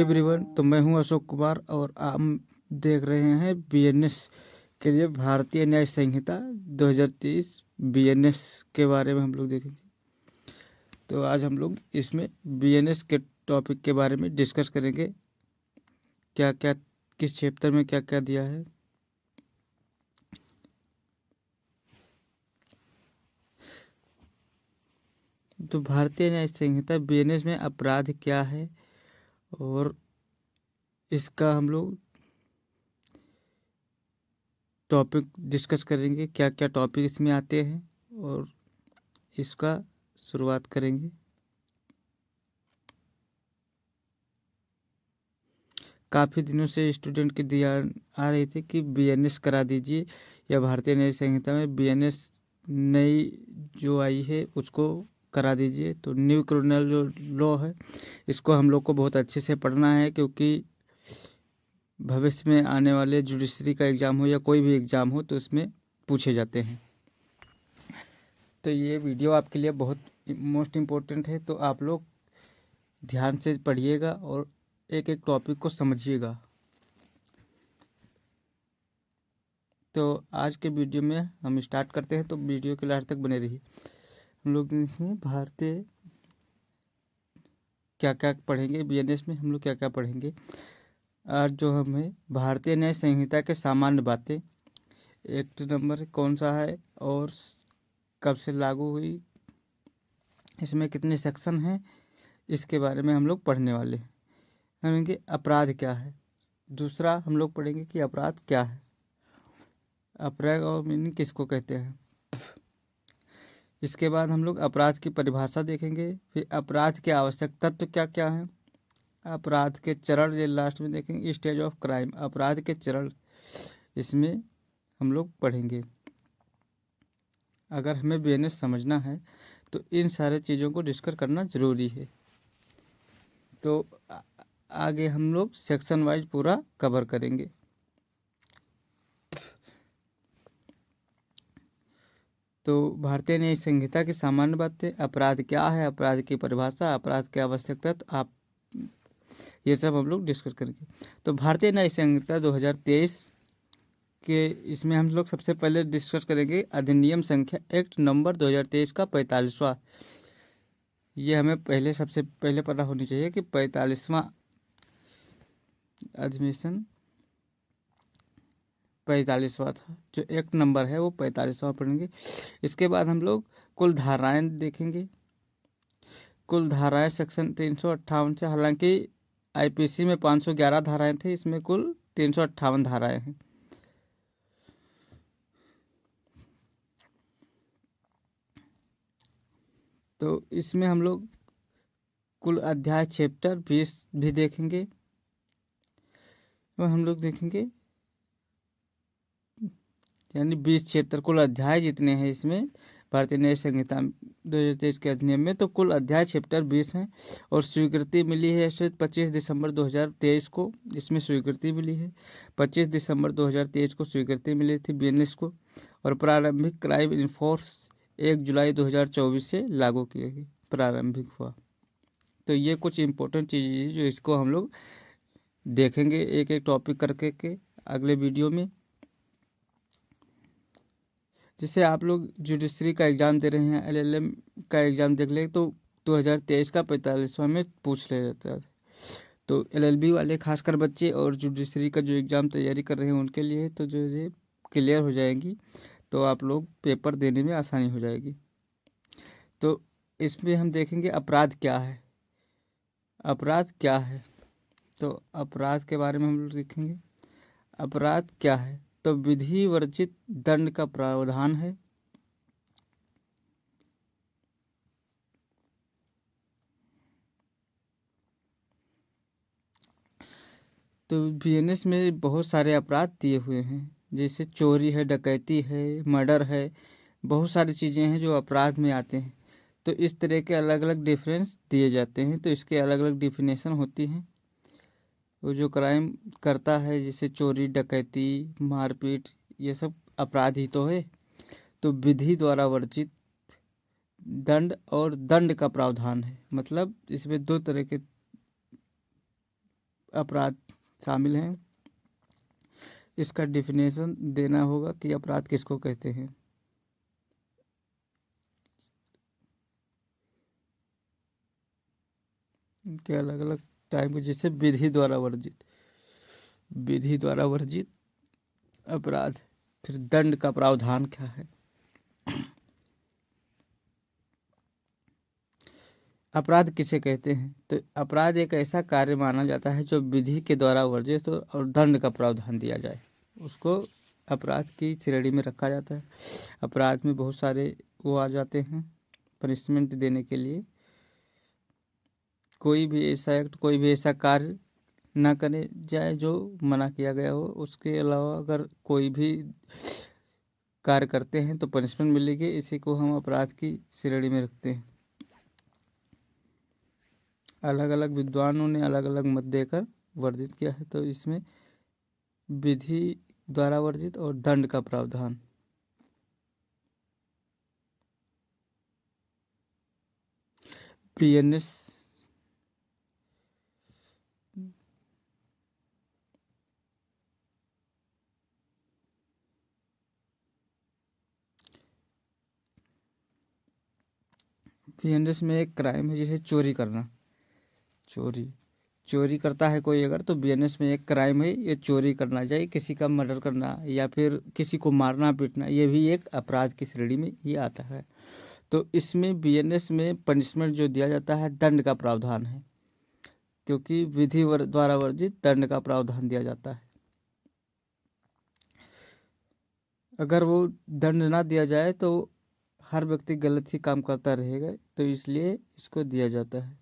Everyone, तो मैं हूं अशोक कुमार और आप देख रहे हैं बीएनएस के लिए भारतीय न्याय संहिता 2023 बीएनएस के बारे में हम लोग देखेंगे। तो आज हम लोग इसमें बीएनएस के टॉपिक के बारे में डिस्कस करेंगे, क्या क्या किस चैप्टर में क्या क्या दिया है। तो भारतीय न्याय संहिता बीएनएस में अपराध क्या है और इसका हम लोग टॉपिक डिस्कस करेंगे, क्या क्या टॉपिक इसमें आते हैं और इसका शुरुआत करेंगे। काफ़ी दिनों से स्टूडेंट की दिया आ रही थी कि बीएनएस करा दीजिए, या भारतीय न्याय संहिता में बीएनएस नई जो आई है उसको करा दीजिए। तो न्यू क्रिमिनल जो लॉ है इसको हम लोग को बहुत अच्छे से पढ़ना है, क्योंकि भविष्य में आने वाले जुडिशरी का एग्ज़ाम हो या कोई भी एग्ज़ाम हो तो इसमें पूछे जाते हैं। तो ये वीडियो आपके लिए बहुत मोस्ट इम्पोर्टेंट है, तो आप लोग ध्यान से पढ़िएगा और एक एक टॉपिक को समझिएगा। तो आज के वीडियो में हम स्टार्ट करते हैं, तो वीडियो के लास्ट तक बने रहिए। हम लोग भारतीय क्या क्या पढ़ेंगे, बीएनएस में हम लोग क्या क्या पढ़ेंगे। आज जो हमें भारतीय न्याय संहिता के सामान्य बातें, एक्ट नंबर कौन सा है और कब से लागू हुई, इसमें कितने सेक्शन हैं, इसके बारे में हम लोग पढ़ने वाले हैं। पढ़ेंगे अपराध क्या है। दूसरा हम लोग पढ़ेंगे कि अपराध क्या है, अपराध और मीनिंग किसको कहते हैं। इसके बाद हम लोग अपराध की परिभाषा देखेंगे, फिर अपराध के आवश्यक तत्व क्या क्या हैं, अपराध के चरण ये लास्ट में देखेंगे, स्टेज ऑफ क्राइम, अपराध के चरण इसमें हम लोग पढ़ेंगे। अगर हमें बीएनएस समझना है तो इन सारे चीज़ों को डिस्कस करना ज़रूरी है। तो आगे हम लोग सेक्शन वाइज पूरा कवर करेंगे। तो भारतीय न्याय संहिता की सामान्य बातें, अपराध क्या है, अपराध की परिभाषा, अपराध के आवश्यक तत्व, आप ये सब हम लोग डिस्कस करेंगे। तो भारतीय न्याय संहिता 2023 के इसमें हम लोग सबसे पहले डिस्कस करेंगे अधिनियम संख्या एक्ट नंबर 2023 का 45वां। ये हमें पहले सबसे पहले पता होनी चाहिए कि 45वां अधिनियम 45वां था, जो एक्ट नंबर है वो 45वां पढ़ेंगे। इसके बाद हम लोग कुल धाराएं देखेंगे। कुल धाराएं सेक्शन 358 से, हालांकि आईपीसी में 511 धाराएं थी, इसमें कुल 358 धाराएं हैं। तो इसमें हम लोग कुल अध्याय चैप्टर 20 भी देखेंगे और हम लोग देखेंगे, यानी 20 चैप्टर कुल अध्याय जितने हैं इसमें भारतीय न्याय संहिता 2023 के अधिनियम में, तो कुल अध्याय चैप्टर 20 हैं। और स्वीकृति मिली है 25 दिसंबर 2023 को, इसमें स्वीकृति मिली है 25 दिसंबर 2023 को स्वीकृति मिली थी बीएनएस को। और प्रारंभिक क्राइम इन्फोर्स 1 जुलाई 2024 से लागू किया गया, प्रारंभिक हुआ। तो ये कुछ इंपॉर्टेंट चीज़ें जो इसको हम लोग देखेंगे एक एक टॉपिक करके के अगले वीडियो में। जैसे आप लोग जुडिशरी का एग्ज़ाम दे रहे हैं, एलएलएम का एग्ज़ाम देख ले तो 2023 का 45वां में पूछ लिया जाता है। तो एलएलबी वाले खासकर बच्चे और जुडिशरी का जो एग्ज़ाम तैयारी कर रहे हैं उनके लिए तो जो ये क्लियर हो जाएंगी, तो आप लोग पेपर देने में आसानी हो जाएगी। तो इसमें हम देखेंगे अपराध क्या है। अपराध क्या है, तो अपराध के बारे में हम लोग देखेंगे। अपराध क्या है, तो विधि वर्जित दंड का प्रावधान है। तो बीएनएस में बहुत सारे अपराध दिए हुए हैं, जैसे चोरी है, डकैती है, मर्डर है, बहुत सारी चीज़ें हैं जो अपराध में आते हैं। तो इस तरह के अलग अलग डिफरेंस दिए जाते हैं, तो इसके अलग अलग डिफिनेशन होती हैं। वो जो क्राइम करता है जैसे चोरी, डकैती, मारपीट, ये सब अपराध ही तो है। तो विधि द्वारा वर्जित दंड और दंड का प्रावधान है, मतलब इसमें दो तरह के अपराध शामिल हैं। इसका डिफिनेशन देना होगा कि अपराध किसको कहते हैं। इनके अलग अलग टाइप के, जैसे विधि द्वारा वर्जित अपराध। फिर दंड का प्रावधान क्या है। अपराध किसे कहते हैं, तो अपराध एक ऐसा कार्य माना जाता है जो विधि के द्वारा वर्जित हो और दंड का प्रावधान दिया जाए, उसको अपराध की श्रेणी में रखा जाता है। अपराध में बहुत सारे वो आ जाते हैं पनिशमेंट देने के लिए। कोई भी ऐसा एक्ट, कोई भी ऐसा कार्य ना करे जाए जो मना किया गया हो। उसके अलावा अगर कोई भी कार्य करते हैं तो पनिशमेंट मिलेगी। इसी को हम अपराध की श्रेणी में रखते हैं। अलग अलग विद्वानों ने अलग अलग मत देकर वर्जित किया है। तो इसमें विधि द्वारा वर्जित और दंड का प्रावधान। बीएनएस बीएनएस में एक क्राइम है जैसे चोरी करना। चोरी करता है कोई अगर, तो बीएनएस में एक क्राइम है ये चोरी करना, चाहिए किसी का मर्डर करना या फिर किसी को मारना पीटना, ये भी एक अपराध की श्रेणी में ये आता है। तो इसमें बीएनएस में पनिशमेंट जो दिया जाता है दंड का प्रावधान है, क्योंकि विधि द्वारा वर्जित दंड का प्रावधान दिया जाता है। अगर वो दंड ना दिया जाए तो हर व्यक्ति गलत ही काम करता रहेगा, तो इसलिए इसको दिया जाता है।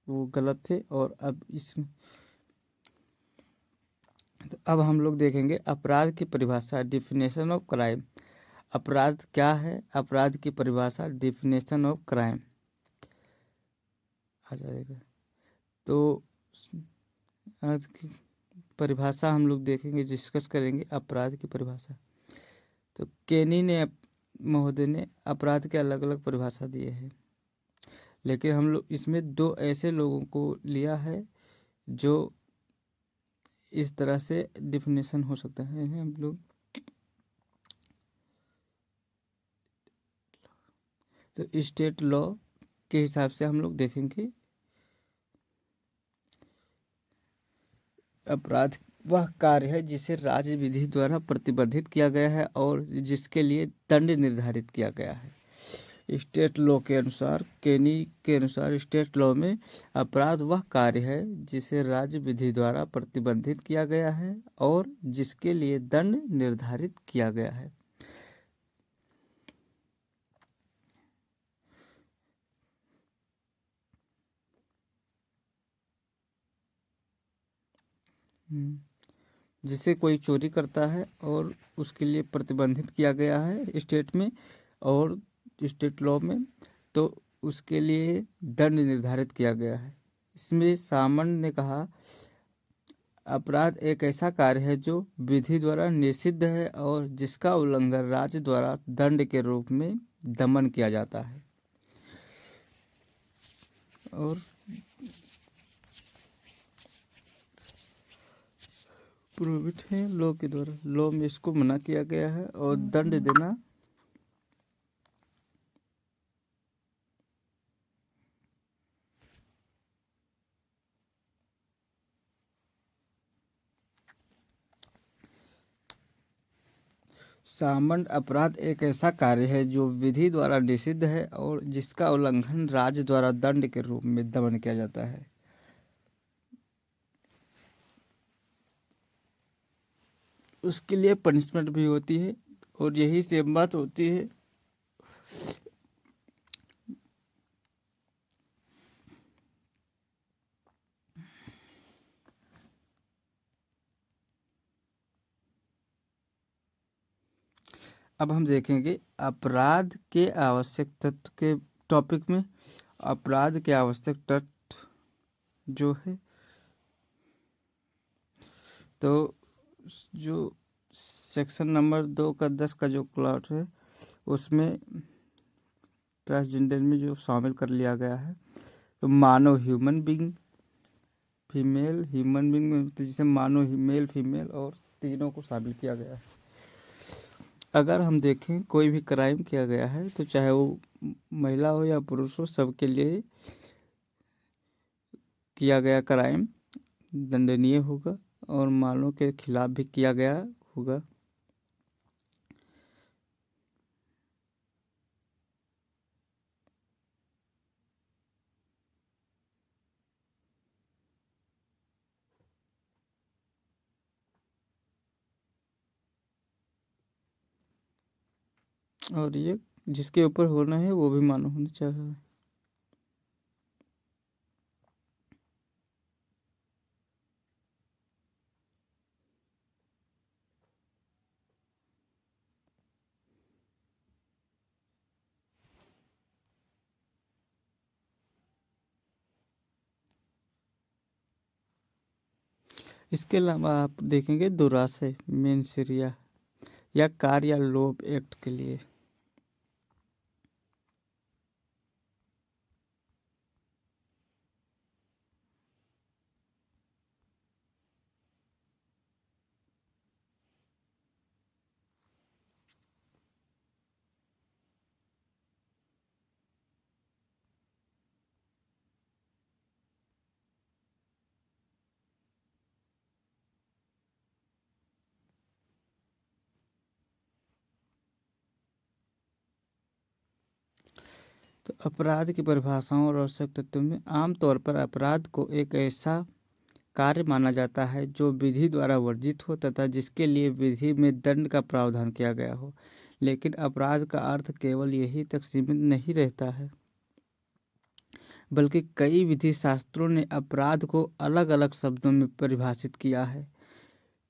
वो गलत थे। और अब इसमें तो अब हम लोग देखेंगे अपराध की परिभाषा, डिफिनेशन ऑफ क्राइम। अपराध क्या है, अपराध की परिभाषा, डिफिनेशन ऑफ क्राइम आ जाएगा। तो अपराध की परिभाषा हम लोग देखेंगे, डिस्कस करेंगे अपराध की परिभाषा। तो केनी ने महोदय ने अपराध के अलग अलग परिभाषा दिए हैं, लेकिन हम लोग इसमें दो ऐसे लोगों को लिया है जो इस तरह से डिफिनेशन हो सकता है। हम लोग तो स्टेट लॉ के हिसाब से हम लोग देखेंगे अपराध वह कार्य है जिसे राज्य विधि द्वारा प्रतिबंधित किया गया है और जिसके लिए दंड निर्धारित किया गया है। स्टेट लॉ के अनुसार, केनी के अनुसार, स्टेट लॉ में अपराध वह कार्य है जिसे राज्य विधि द्वारा प्रतिबंधित किया गया है और जिसके लिए दंड निर्धारित किया गया है। जिसे कोई चोरी करता है और उसके लिए प्रतिबंधित किया गया है स्टेट में और स्टेट लॉ में, तो उसके लिए दंड निर्धारित किया गया है। इसमें सामंत ने कहा अपराध एक ऐसा कार्य है जो विधि द्वारा निषिद्ध है और जिसका उल्लंघन राज्य द्वारा दंड के रूप में दमन किया जाता है। और प्रोहिबिट है लॉ के द्वारा, लॉ में इसको मना किया गया है और दंड देना सामंत अपराध एक ऐसा कार्य है जो विधि द्वारा निषिद्ध है और जिसका उल्लंघन राज्य द्वारा दंड के रूप में दमन किया जाता है। उसके लिए पनिशमेंट भी होती है और यही सेम बात होती है। अब हम देखेंगे अपराध के आवश्यक तत्व के टॉपिक में। अपराध के आवश्यक तत्व जो है, तो जो सेक्शन नंबर 2 का 10 का जो क्लॉज है उसमें ट्रांसजेंडर में जो शामिल कर लिया गया है। तो मानव human being, female human being में तो जिसे मानव मेल फीमेल और तीनों को शामिल किया गया है। अगर हम देखें कोई भी क्राइम किया गया है तो चाहे वो महिला हो या पुरुष हो, सबके लिए किया गया क्राइम दंडनीय होगा और मानव के खिलाफ भी किया गया होगा। और ये जिसके ऊपर होना है वो भी मानव होना चाहिए। इसके अलावा आप देखेंगे दुराशय मेनसेरिया या कार या लोभ एक्ट के लिए। तो अपराध की परिभाषाओं और आवश्यक तत्वों में आमतौर पर अपराध को एक ऐसा कार्य माना जाता है जो विधि द्वारा वर्जित हो तथा जिसके लिए विधि में दंड का प्रावधान किया गया हो। लेकिन अपराध का अर्थ केवल यही तक सीमित नहीं रहता है, बल्कि कई विधि शास्त्रों ने अपराध को अलग अलग शब्दों में परिभाषित किया है।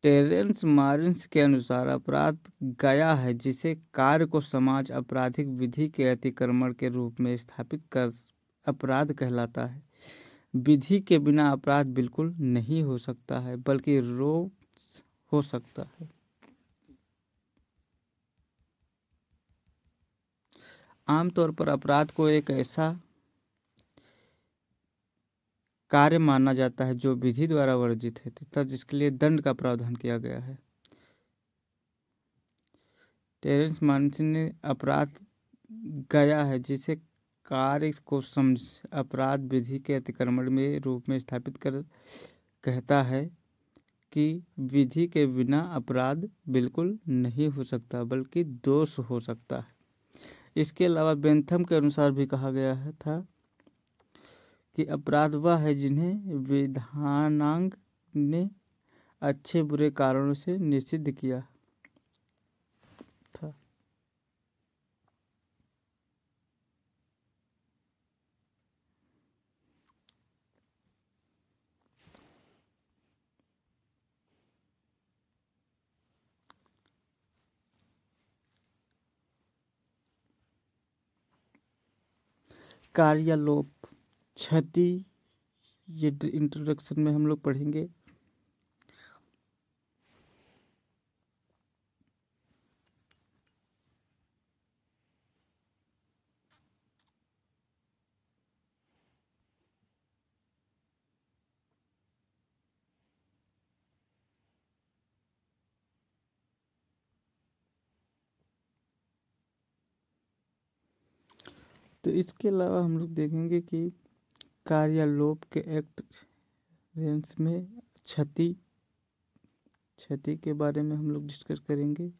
टेरेंस मारिन्स के अनुसार अपराध गया है जिसे कार्य को समाज आपराधिक विधि के अतिक्रमण के रूप में स्थापित कर अपराध कहलाता है। विधि के बिना अपराध बिल्कुल नहीं हो सकता है, बल्कि रोष हो सकता है। आमतौर पर अपराध को एक ऐसा कार्य माना जाता है जो विधि द्वारा वर्जित है तथा जिसके लिए दंड का प्रावधान किया गया है। टेरेंस मारिन्स ने अपराध गया है जिसे कार्य को समझ अपराध विधि के अतिक्रमण में रूप में स्थापित कर कहता है कि विधि के बिना अपराध बिल्कुल नहीं हो सकता, बल्कि दोष हो सकता है। इसके अलावा बेंथम के अनुसार भी कहा गया है था कि अपराध वह है जिन्हें विधानांग ने अच्छे बुरे कारणों से निषिद्ध किया था। कार्यालोप क्षति ये इंट्रोडक्शन में हम लोग पढ़ेंगे। तो इसके अलावा हम लोग देखेंगे कि कार्यालोप के एक्ट रेंस में क्षति के बारे में हम लोग डिस्कस करेंगे।